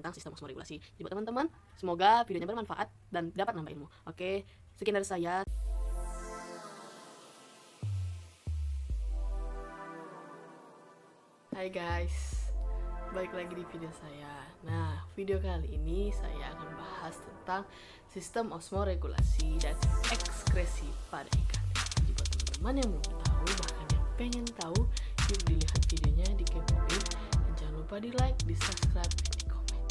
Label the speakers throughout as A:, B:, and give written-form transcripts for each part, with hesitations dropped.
A: tentang sistem osmoregulasi. Jadi buat teman-teman, semoga videonya bermanfaat dan dapat nambah ilmu. Oke, sekian dari saya. Hai guys, balik lagi di video saya. Nah, video kali ini saya akan bahas tentang sistem osmoregulasi dan ekskresi pada ikan. Jadi buat teman-teman yang mau tahu, bahkan yang pengen tahu, yuk dilihat videonya, dikepoin, dan jangan lupa di like, di subscribe, dan di komen.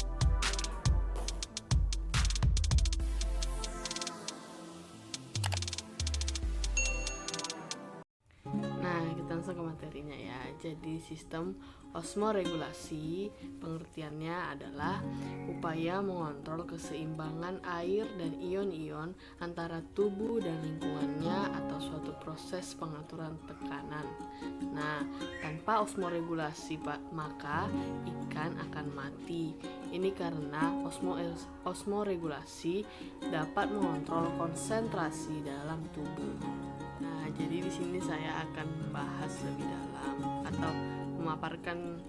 A: Nah, kita langsung ke materinya ya. Jadi sistem osmoregulasi pengertiannya adalah upaya mengontrol keseimbangan air dan ion-ion antara tubuh dan lingkungannya atau suatu proses pengaturan tekanan. Nah, tanpa osmoregulasi maka ikan akan mati. Ini karena osmoregulasi dapat mengontrol konsentrasi dalam tubuh. Nah, jadi di sini saya akan membahas lebih dalam atau memaparkan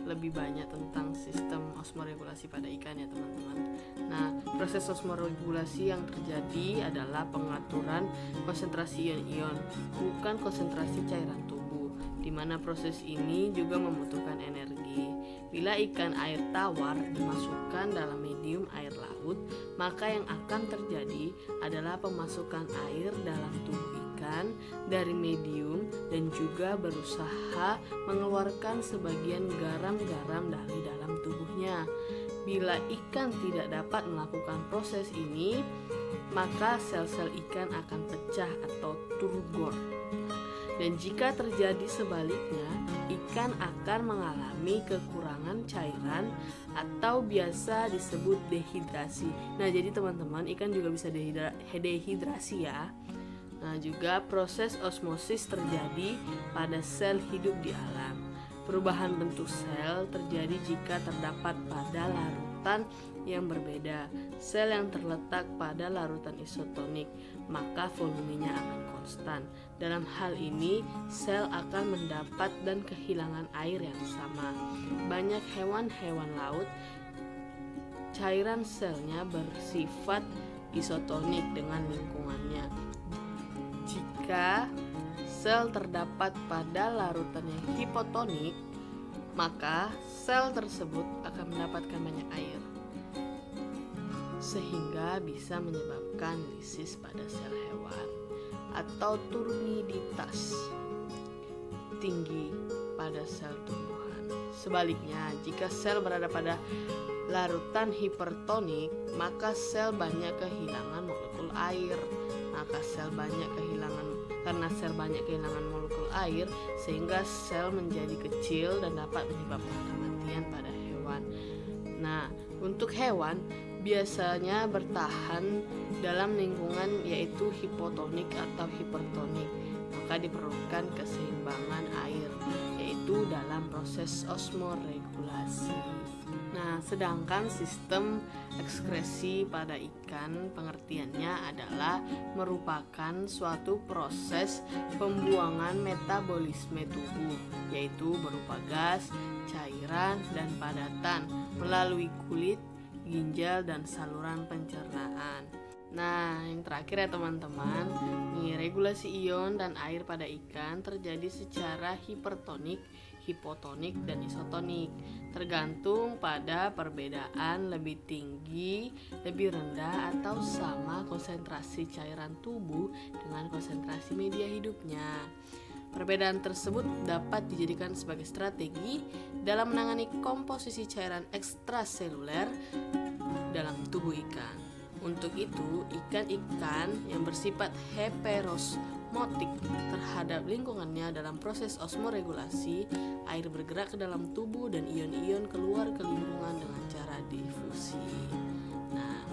A: lebih banyak tentang sistem osmoregulasi pada ikan ya teman-teman. Nah, proses osmoregulasi yang terjadi adalah pengaturan konsentrasi ion-ion, bukan konsentrasi cairan tubuh, di mana proses ini juga membutuhkan energi. Bila ikan air tawar dimasukkan dalam medium air laut, maka yang akan terjadi adalah pemasukan air dalam tubuh ikan dari medium dan juga berusaha mengeluarkan sebagian garam-garam dari dalam tubuhnya. Bila ikan tidak dapat melakukan proses ini, maka sel-sel ikan akan pecah atau turgor. Dan jika terjadi sebaliknya, ikan akan mengalami kekurangan cairan atau biasa disebut dehidrasi. Nah, jadi teman-teman, ikan juga bisa dehidrasi ya. Nah, juga proses osmosis terjadi pada sel hidup di alam. Perubahan bentuk sel terjadi jika terdapat pada larutan yang berbeda. Sel yang terletak pada larutan isotonik, maka volumenya akan konstan. Dalam hal ini, sel akan mendapat dan kehilangan air yang sama. Banyak hewan-hewan laut, cairan selnya bersifat isotonik dengan lingkungannya. Jika sel terdapat pada larutan yang hipotonik, maka sel tersebut akan mendapatkan banyak air, sehingga bisa menyebabkan lisis pada sel hewan atau turbiditas tinggi pada sel tumbuhan. Sebaliknya, jika sel berada pada larutan hipertonik, maka sel banyak kehilangan molekul air. Karena sel banyak kehilangan molekul air, sehingga sel menjadi kecil dan dapat menyebabkan kematian pada hewan. Nah, untuk hewan biasanya bertahan dalam lingkungan yaitu hipotonik atau hipertonik, maka diperlukan keseimbangan air yaitu dalam proses osmoregulasi. Nah, sedangkan sistem ekskresi pada ikan pengertiannya adalah merupakan suatu proses pembuangan metabolisme tubuh, yaitu berupa gas, cairan, dan padatan melalui kulit, ginjal, dan saluran pencernaan. Nah, yang terakhir ya teman-teman, nih, regulasi ion dan air pada ikan terjadi secara hipertonik, hipotonik, dan isotonik, tergantung pada perbedaan lebih tinggi, lebih rendah, atau sama konsentrasi cairan tubuh dengan konsentrasi media hidupnya. Perbedaan tersebut dapat dijadikan sebagai strategi dalam menangani komposisi cairan ekstraseluler dalam tubuh ikan. Untuk itu, ikan-ikan yang bersifat heterosmotik terhadap lingkungannya dalam proses osmoregulasi, air bergerak ke dalam tubuh dan ion-ion keluar ke lingkungan dengan cara difusi. Nah,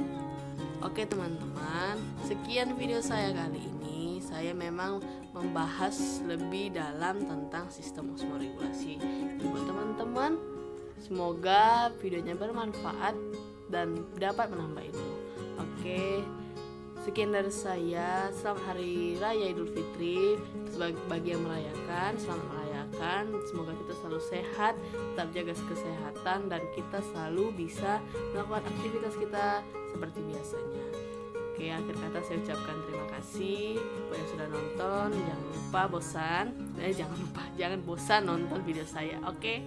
A: oke teman-teman, sekian video saya kali ini. Saya memang membahas lebih dalam tentang sistem osmoregulasi. Buat teman-teman, semoga videonya bermanfaat dan dapat menambah ilmu. Oke, sekian dari saya. Selamat Hari Raya Idul Fitri. Bagi yang merayakan, selamat merayakan. doakan semoga kita selalu sehat, tetap jaga kesehatan, dan kita selalu bisa melakukan aktivitas kita seperti biasanya. Oke, akhir kata saya ucapkan terima kasih buat yang sudah nonton. Jangan bosan nonton video saya. Oke.